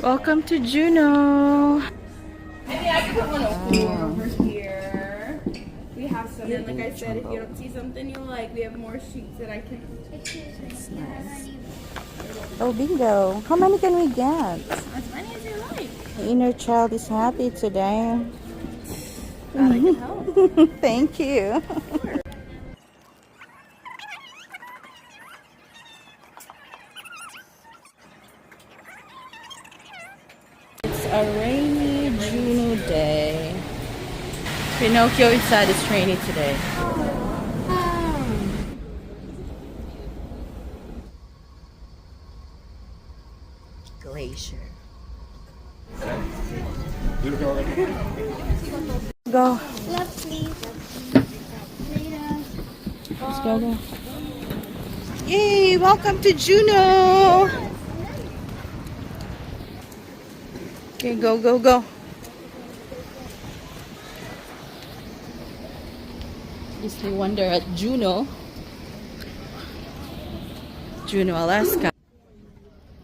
Welcome to Juneau. Maybe I can put one over here. We have some, and like I said, if you don't see something you like, we have more sheets that I can. That's nice. Oh, bingo. How many can we get? As many as you like. The inner child is happy today. Glad I can help. Thank you. It's a rainy Juneau day. Pinocchio inside is rainy today. Glacier. Go. Left, please. Let's go. Yay! Welcome to Juneau. Okay, go, go, go. Disney Wonder at Juneau. Juneau, Alaska.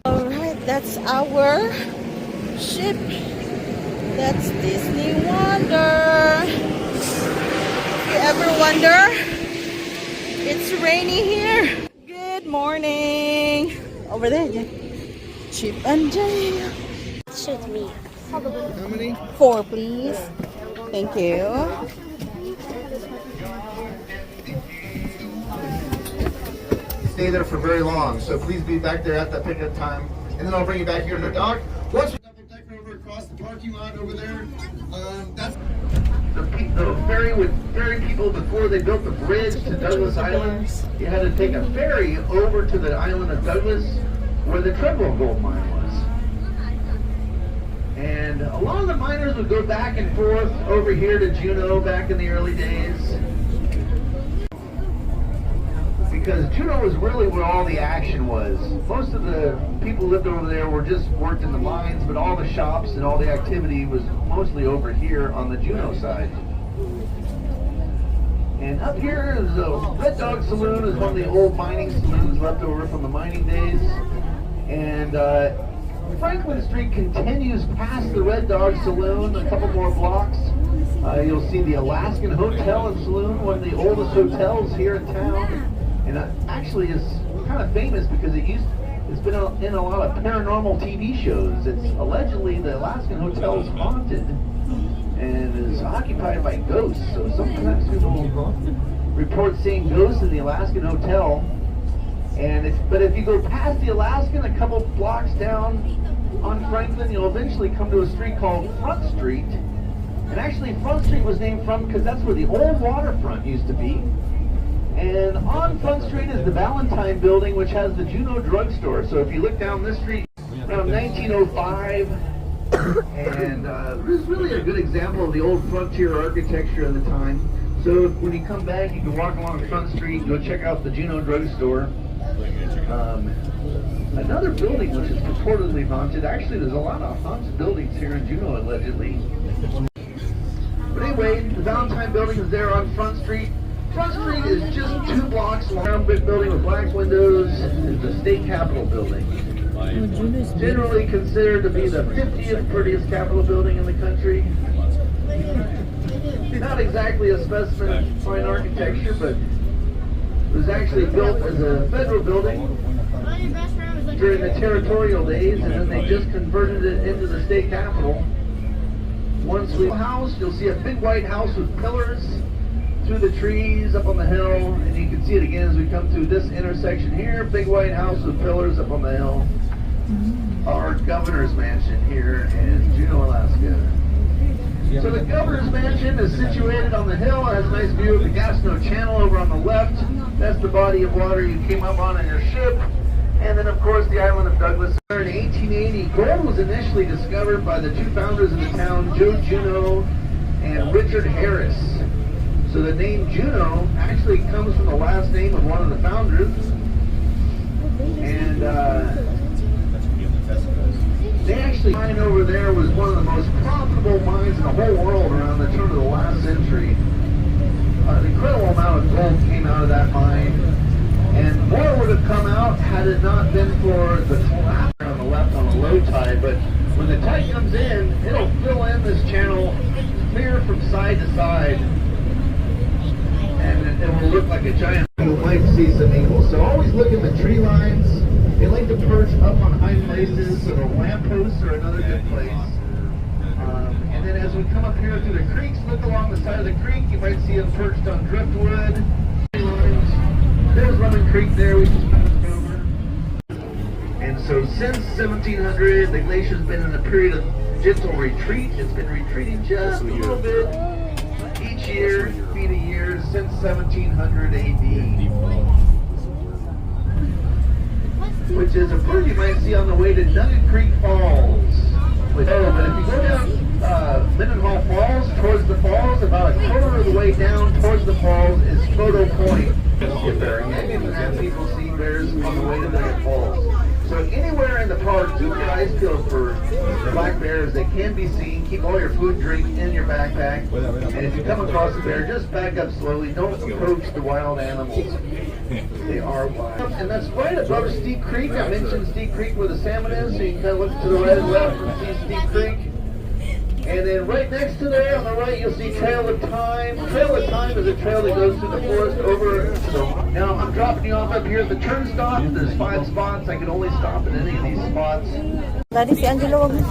Alright, that's our ship. That's Disney Wonder. If you ever wonder, it's rainy here. Good morning. Over there, Chip and Dale. Shoot me. How many? 4, please. Thank you. Stay there for very long, so please be back there at the pickup time, and then I'll bring you back here to the dock. Once we double deck over across the parking lot over there, that's the ferry would ferry people before they built the bridge to Douglas Island. You had to take a ferry over to the island of Douglas, where the Treadwell gold mine was. And a lot of the miners would go back and forth over here to Juneau back in the early days. Because Juneau was really where all the action was. Most of the people who lived over there were just worked in the mines, but all the shops and all the activity was mostly over here on the Juneau side. And up here is the Red Dog Saloon, is one of the old mining saloons left over from the mining days. And Franklin Street continues past the Red Dog Saloon a couple more blocks. You'll see the Alaskan Hotel and Saloon, one of the oldest hotels here in town. And actually is kind of famous because it's been in a lot of paranormal TV shows. It's allegedly the Alaskan Hotel is haunted and is occupied by ghosts. So sometimes people report seeing ghosts in the Alaskan Hotel. But if you go past the Alaskan a couple blocks down on Franklin, you'll eventually come to a street called Front Street. And actually Front Street was named from because that's where the old waterfront used to be. And on Front Street is the Valentine Building, which has the Juneau Drugstore. So if you look down this street around 1905, and it was really a good example of the old frontier architecture of the time. So when you come back, you can walk along Front Street and go check out the Juneau Drugstore. Another building which is purportedly haunted. Actually, there's a lot of haunted buildings here in Juneau, allegedly. But anyway, the Valentine Building is there on Front Street. Front Street is just 2 blocks long, brick building with black windows. It's the state capitol building. Generally considered to be the 50th prettiest capitol building in the country. Not exactly a specimen of fine architecture, but it was actually built as a federal building during the territorial days, and then they just converted it into the state capitol. Once we house, you'll see a big white house with pillars through the trees up on the hill, and you can see it again as we come to this intersection here. Big white house with pillars up on the hill. Our governor's mansion here in Juneau, Alaska. So the governor's mansion is situated on the hill. It has a nice view of the Gastineau Channel over on the left. That's the body of water you came up on in your ship. And then, of course, the island of Douglas. In 1880, gold was initially discovered by the 2 founders of the town, Joe Juneau and Richard Harris. So the name Juneau actually comes from the last name of one of the founders. And they actually, mine over there was one of the most profitable mines in the whole world around the turn of the last century. An incredible amount of gold came out of that mine. And more would have come out had had it not been for the collapse on the left on the low tide, but when the tide comes in, it'll fill in this channel clear from side to side, and it will look like a giant. You might see some eagles. So always look at the tree lines. They like to perch up on high places, so the lampposts are another good place. And then as we come up here through the creeks, look along the side of the creek. You might see them perched on driftwood. There's Lemon Creek there. We just passed over. And so since 1700, the glacier's been in a period of gentle retreat. It's been retreating just a little bit each year, feet a year, since 1700 AD. Which is a bird you might see on the way to Nugget Creek Falls. But if you go down Mendenhall Falls, towards the falls, about a quarter of the way down towards the falls is Photo Point. And people see bears on the way to Nugget Falls. So anywhere in the park, keep your eyes peeled for black bears. They can be seen. Keep all your food and drink in your backpack. And if you come across a bear, just back up slowly. Don't approach the wild animals. They are wild. And that's right above Steep Creek. I mentioned Steep Creek where the salmon is, so you can kind of look to the right and left and see Steep Creek. And then right next to there, on the right, you'll see Trail of Time. Trail of Time is a trail that goes through the forest over to the... Now, I'm dropping you off up here at the turn stop. There's 5 spots. I can only stop at any of these spots. Daddy, si Angelo, wag mo.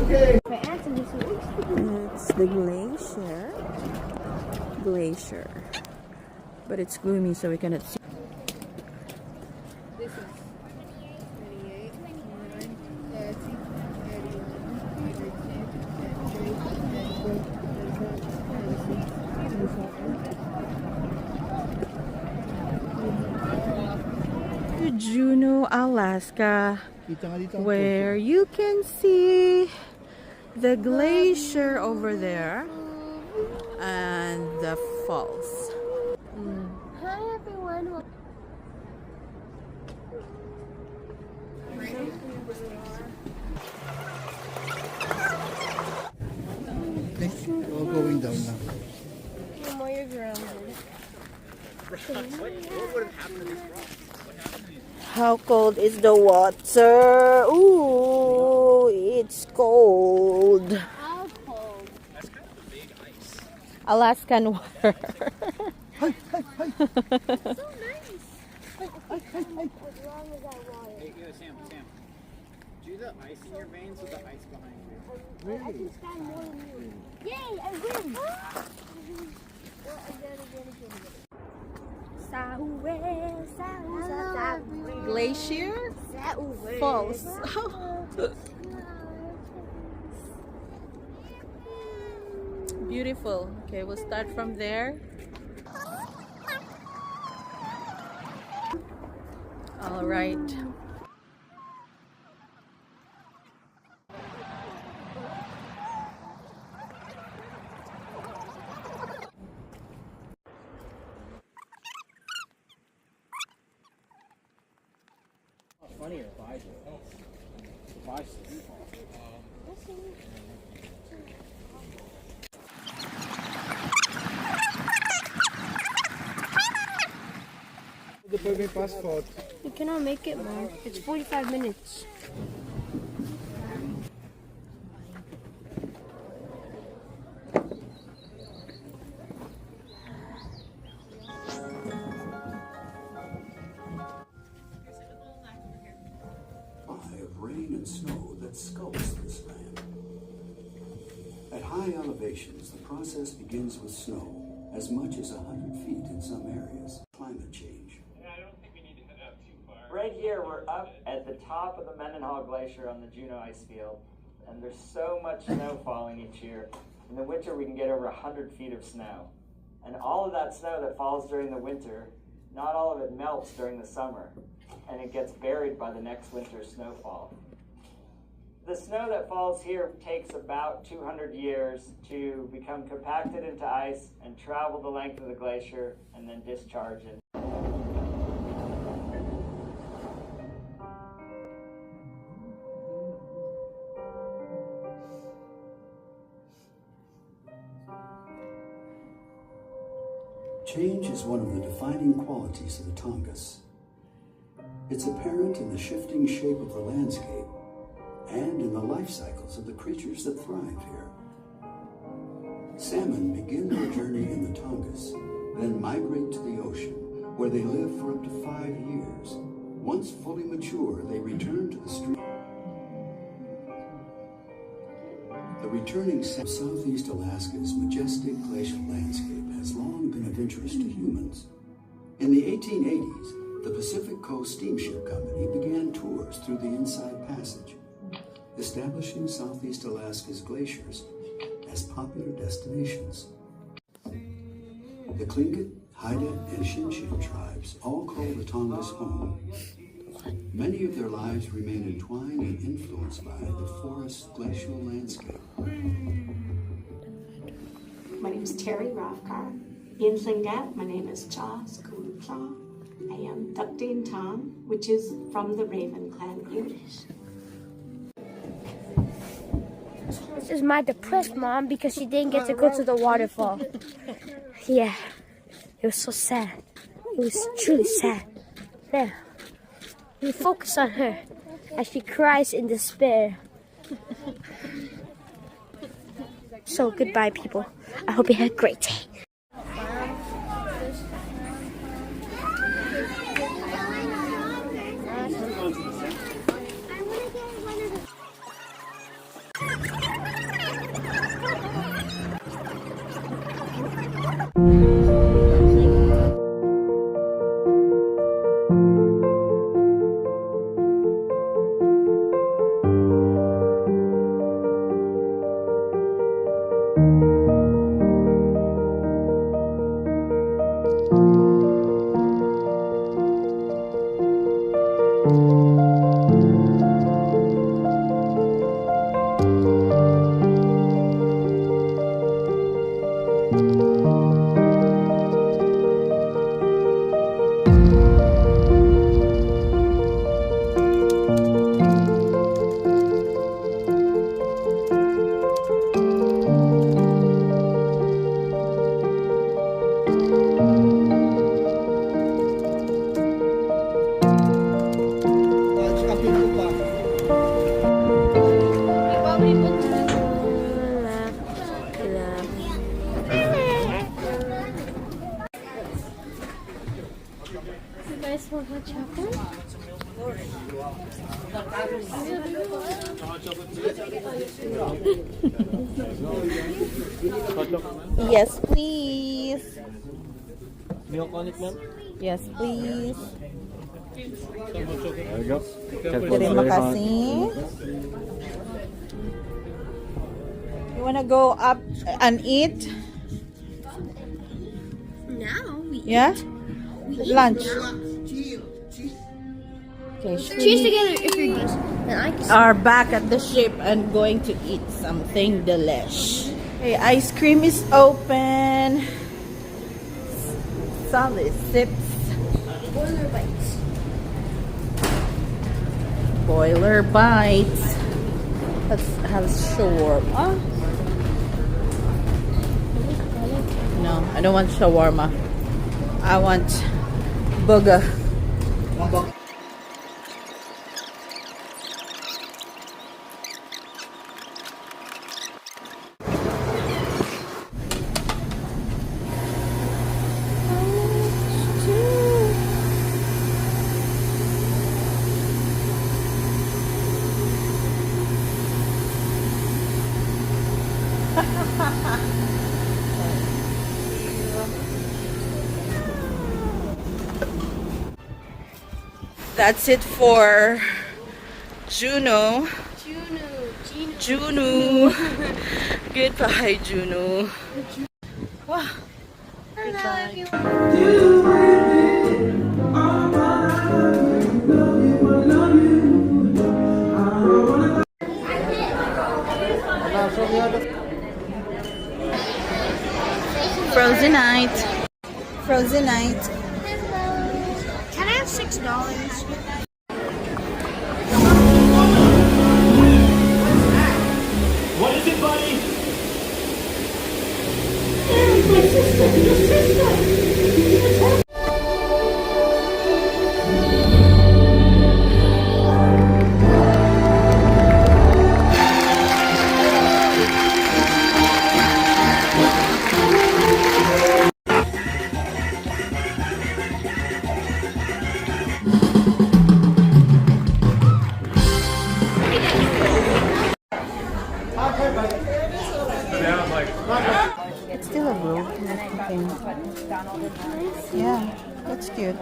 Okay. It's the glacier. But it's gloomy, so we cannot see. This is 28, 29, 30, 31, 32, 33, 34, 35, 36, 37. Juneau, Alaska, where you can see the glacier over there and the falls. Hi everyone. All going down now. Mom, you're grounded. How cold is the water? Ooh, it's cold. How cold? Alaskan water. So nice. What's wrong with that water? Hey, Sam. Do the ice in your veins with the ice behind you. I can stand more than you. Yay, I win! Well, again. Glacier falls. Beautiful. Okay, we'll start from there. All right. Funny if I do. If I see the passport. You cannot make it, Mark. It's 45 minutes. Of rain and snow that sculpts this land. At high elevations, the process begins with snow, as much as 100 feet in some areas. Climate change. Right here, we're up at the top of the Mendenhall Glacier on the Juneau ice field, and there's so much snow falling each year. In the winter, we can get over 100 feet of snow. And all of that snow that falls during the winter, not all of it melts during the summer, and it gets buried by the next winter's snowfall. The snow that falls here takes about 200 years to become compacted into ice and travel the length of the glacier and then discharge it. Change is one of the defining qualities of the Tongass. It's apparent in the shifting shape of the landscape and in the life cycles of the creatures that thrive here. Salmon begin their journey in the Tongass, then migrate to the ocean, where they live for up to 5 years. Once fully mature, they return to the stream. The returning Southeast Alaska's majestic glacial landscape has long been of interest to humans. In the 1880s, the Pacific Coast Steamship Company began tours through the Inside Passage, establishing Southeast Alaska's glaciers as popular destinations. The Tlingit, Haida, and Shinshin tribes all call the Tongass home. Many of their lives remain entwined and influenced by the forest glacial landscape. My name is Terry Ravkar. In Tlingit, my name is Cha Skulucha. I am Dukdin Tam, which is from the Raven Clan English. This is my depressed mom because she didn't get to go to the waterfall. Yeah, it was so sad. It was truly sad. There, we focus on her as she cries in despair. So goodbye, people. I hope you had a great day. Yes, please. Milk on it, ma'am? Yes, please. There you go. Terima kasih. You wanna go up and eat? Now we Yeah? Lunch. Okay, cheers together if you're decent. And I can are back at the ship and going to eat something delish. Okay, ice cream is open. Solid sips. boiler bites. Boiler bites. Let's have shawarma. No, I don't want shawarma. I want burger. That's it for Juneau. Juneau. Goodbye, Juneau. Wow. Goodbye. Frozen night. Frozen night. Can I have $6? What is it, buddy? Your sister. It's still a robe. Okay. Yeah, that's cute.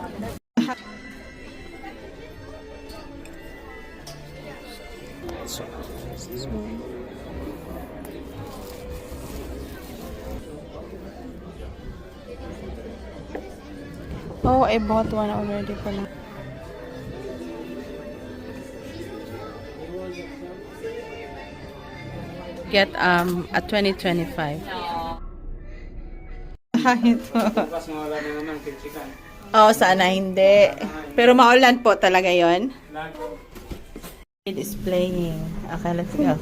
Oh, I bought one already for now. Get a 2025. Ito. Oh, sana hindi. Pero maulan po talaga 'yon. It is playing. Okay, let's go.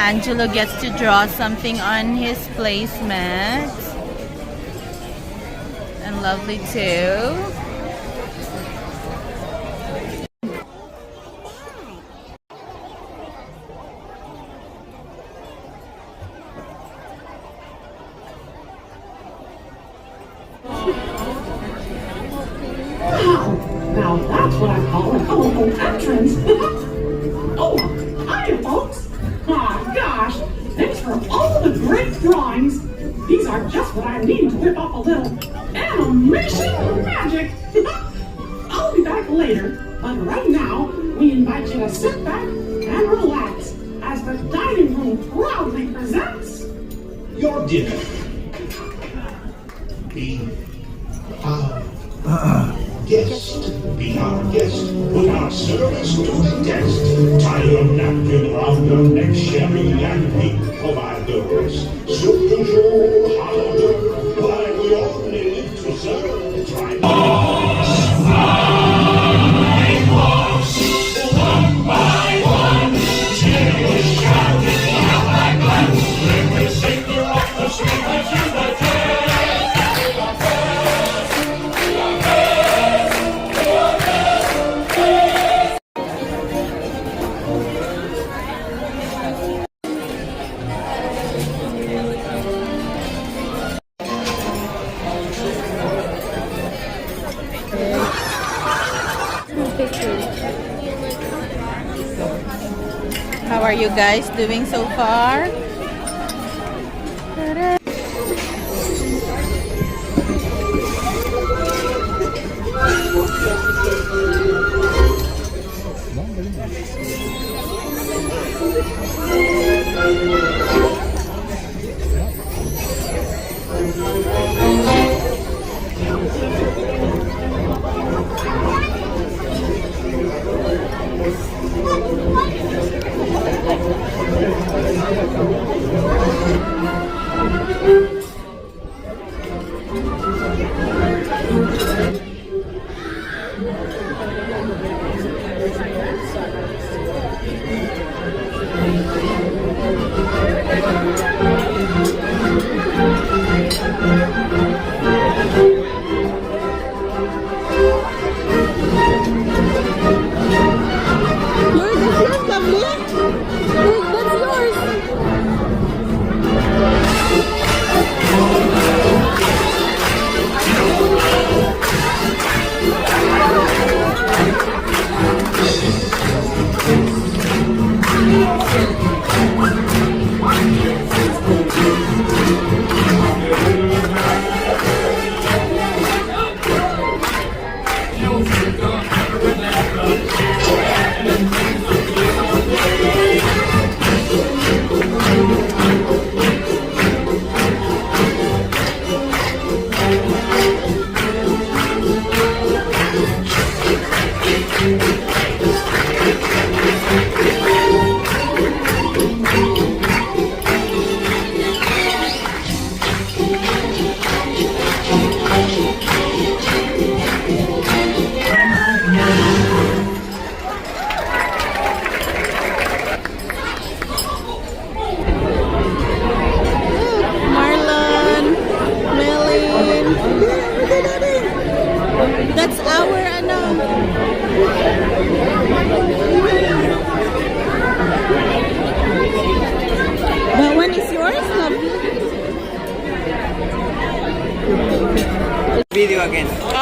Angelo gets to draw something on his placemat. And Lovely too. Now that's what I call a colorful entrance. Oh, hi, folks. My gosh, thanks for all the great drawings. These are just what I need to whip up a little animation magic. I'll be back later, but right now, we invite you to sit back and relax as the dining room proudly presents your dinner. Be our guest. Be our guest. Put our service to the test. Tie your napkin around your neck, sherry and we provide those. Soup du jour, harder, why we only live to serve. Try one by one, till we shout it out like blood. Then we sing the rock the street as you the How are you guys doing so far?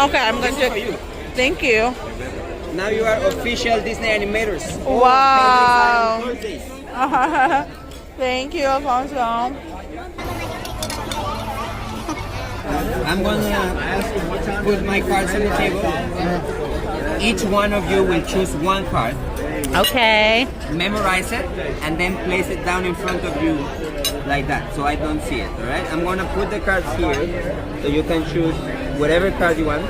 Okay, I'm going to. Thank you. Now you are official Disney animators. Wow. Thursdays. Thank you, Alfonso. I'm gonna put my cards on the table. Each one of you will choose one card, Okay. memorize it, and then place it down in front of you like that, so I don't see it. All right? I'm gonna put the cards here, so you can choose whatever card you want.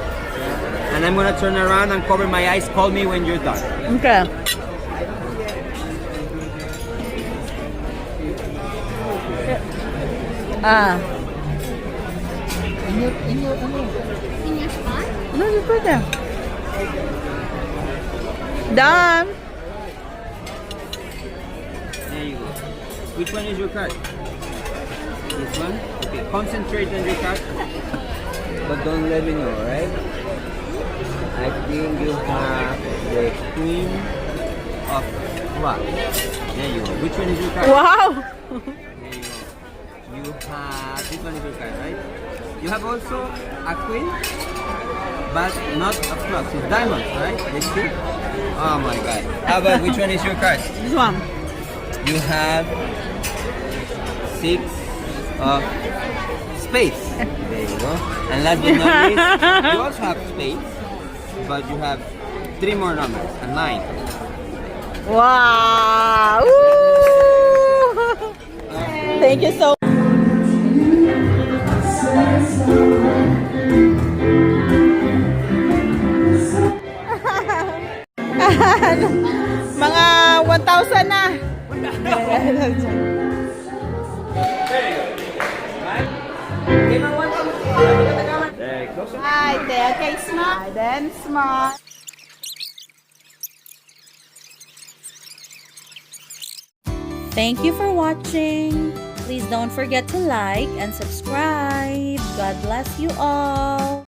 And I'm gonna turn around and cover my eyes. Call me when you're done. Okay. No, just put there. Done. There you go. Which one is your card? This one? Okay, concentrate on your card. But don't let me know, alright? I think you have the Queen of Clubs. There you go. Which one is your card? Wow. There you go. You have, this one is your card, right? You have also a Queen, but not of Clubs. It's diamonds, right? Let's see. Oh my god. How about which one is your card? This one. You have 6 of spades. There you go. And last but not least, you also have spades, but you have 3 more numbers, a 9. Wow. Woo. Thank you so much. Mga 1,000 na. Hi, there. Okay, smile. Then smile. Thank you for watching. Please don't forget to like and subscribe. God bless you all.